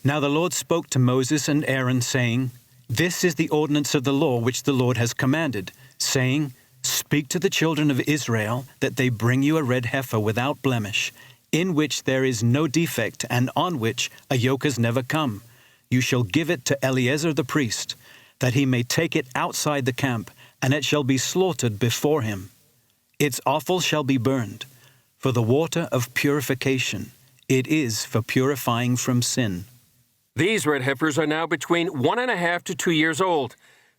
Now the Lord spoke to Moses and Aaron, saying, This is the ordinance of the law which the Lord has commanded, saying, Speak to the children of Israel that they bring you a red heifer without blemish, in which there is no defect, and on which a yoke has never come. You shall give it to Eleazar the priest, that he may take it outside the camp, and it shall be slaughtered before him. Its offal shall be burned, for the water of purification. It is for purifying from sin. These red heifers are now between 1.5 to 2 years old.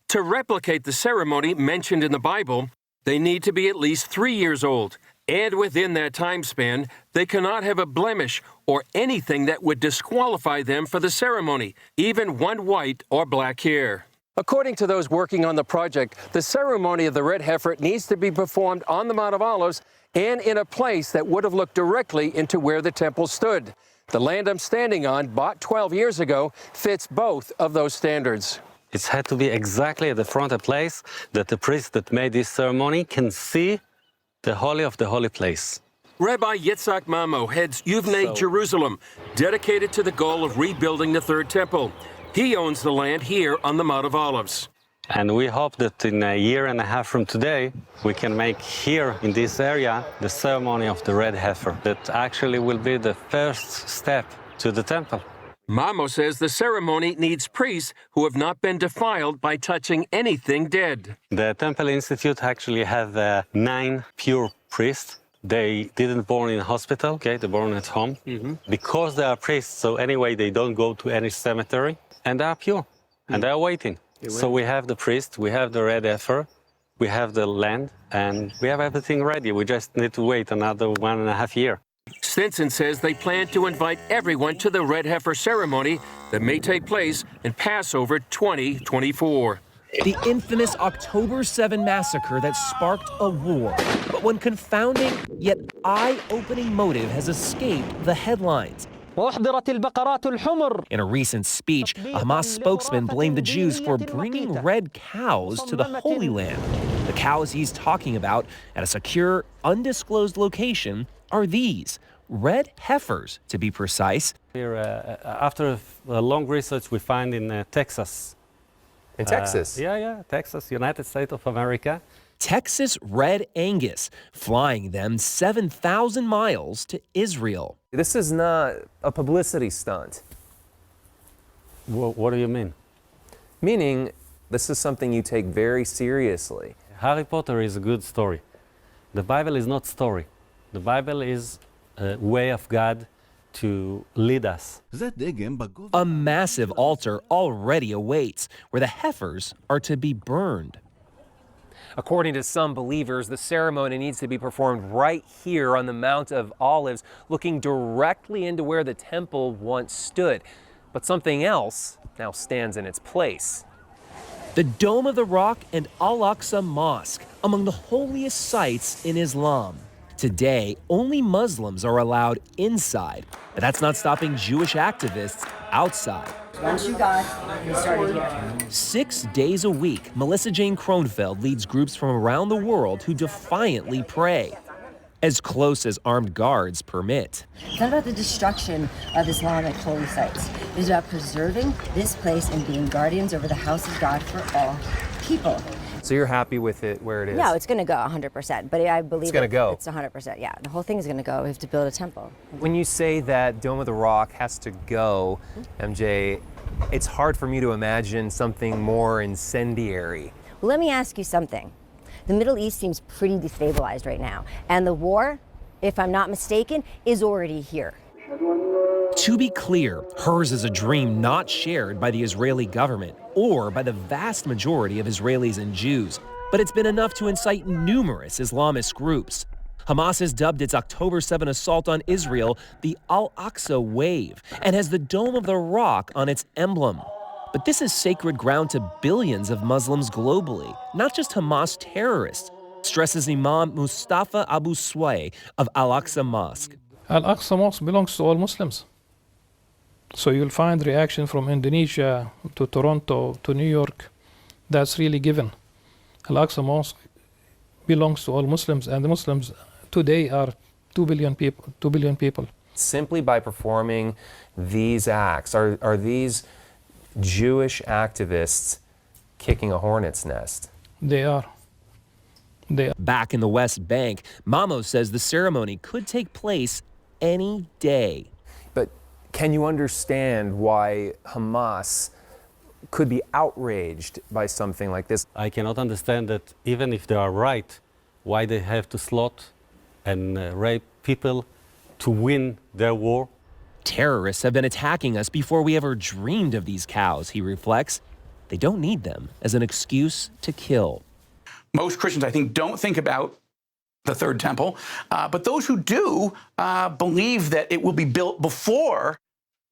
To replicate the ceremony mentioned in the Bible, they need to be at least 3 years old. And within that time span, they cannot have a blemish or anything that would disqualify them for the ceremony, even one white or black hair. According to those working on the project, the ceremony of the red heifer needs to be performed on the Mount of Olives and in a place that would have looked directly into where the temple stood. The land I'm standing on, bought 12 years ago, fits both of those standards. It had to be exactly at the front of the place that the priest that made this ceremony can see the Holy of the Holy Place. Rabbi Yitzhak Mamo heads Yuvnei Jerusalem, dedicated to the goal of rebuilding the Third Temple. He owns the land here on the Mount of Olives. And we hope that in a year and a half from today, we can make here in this area the ceremony of the red heifer. That actually will be the first step to the temple. Mamo says the ceremony needs priests who have not been defiled by touching anything dead. The Temple Institute actually have 9 pure priests. They didn't born in hospital, okay? They born at home. Because they are priests, so anyway, they don't go to any cemetery. And they are pure, and they are waiting. So we have the priest, we have the red heifer, we have the land, and we have everything ready. We just need to wait another 1.5 years. Stinson says they plan to invite everyone to the red heifer ceremony that may take place in Passover 2024. The infamous October 7 massacre that sparked a war. But one confounding yet eye-opening motive has escaped the headlines. In a recent speech, a Hamas spokesman blamed the Jews for bringing red cows to the Holy Land. The cows he's talking about at a secure, undisclosed location are these, red heifers, to be precise. Here, after a long research, we find in Texas. In Texas? Yeah, Texas, United States of America. Texas Red Angus, flying them 7,000 miles to Israel. This is not a publicity stunt. What do you mean? Meaning, this is something you take very seriously. Harry Potter is a good story. The Bible is not story. The Bible is a way of God to lead us. A massive altar already awaits, where the heifers are to be burned. According to some believers, the ceremony needs to be performed right here on the Mount of Olives, looking directly into where the temple once stood. But something else now stands in its place. The Dome of the Rock and Al-Aqsa Mosque, among the holiest sites in Islam. Today, only Muslims are allowed inside, but that's not stopping Jewish activists outside. Once you got, you started here. 6 days a week, Melissa Jane Kronfeld leads groups from around the world who defiantly pray, as close as armed guards permit. It's not about the destruction of Islamic holy sites. It's about preserving this place and being guardians over the house of God for all people. So you're happy with it where it is? No, it's going to go 100%, but I believe it's going to go. It's 100%, yeah. The whole thing is going to go. We have to build a temple. When you say that Dome of the Rock has to go, MJ, it's hard for me to imagine something more incendiary. Well, let me ask you something. The Middle East seems pretty destabilized right now, and the war, if I'm not mistaken, is already here. To be clear, hers is a dream not shared by the Israeli government or by the vast majority of Israelis and Jews, but it's been enough to incite numerous Islamist groups. Hamas has dubbed its October 7 assault on Israel the Al-Aqsa Wave and has the Dome of the Rock on its emblem. But this is sacred ground to billions of Muslims globally, not just Hamas terrorists, stresses Imam Mustafa Abu Sway of Al-Aqsa Mosque. Al-Aqsa Mosque belongs to all Muslims. So you'll find reaction from Indonesia to Toronto to New York. That's really given. Al-Aqsa Mosque belongs to all Muslims, and the Muslims today are 2 billion people. Simply by performing these acts, are these Jewish activists kicking a hornet's nest? They are. Back in the West Bank, Mamo says the ceremony could take place any day. But can you understand why Hamas could be outraged by something like this? I cannot understand that even if they are right, why they have to slaughter and rape people to win their war. Terrorists have been attacking us before we ever dreamed of these cows, he reflects. They don't need them as an excuse to kill. Most Christians, I think, don't think about the third temple, but those who do believe that it will be built before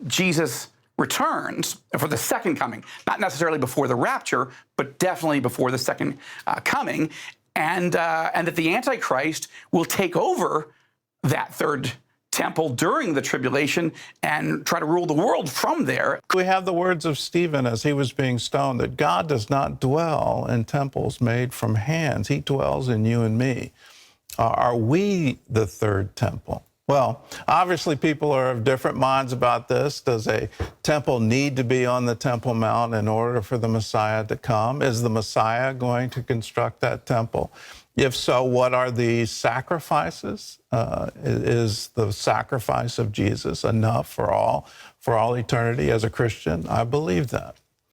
Jesus returns for the second coming, not necessarily before the rapture, but definitely before the second coming, and that the Antichrist will take over that third temple during the tribulation and try to rule the world from there. We have the words of Stephen as he was being stoned, that God does not dwell in temples made from hands. He dwells in you and me. Are we the third temple? Well, obviously people are of different minds about this. Does a temple need to be on the Temple Mount in order for the Messiah to come? Is the Messiah going to construct that temple? If so, what are the sacrifices? Is the sacrifice of Jesus enough for all eternity? As a Christian, I believe that.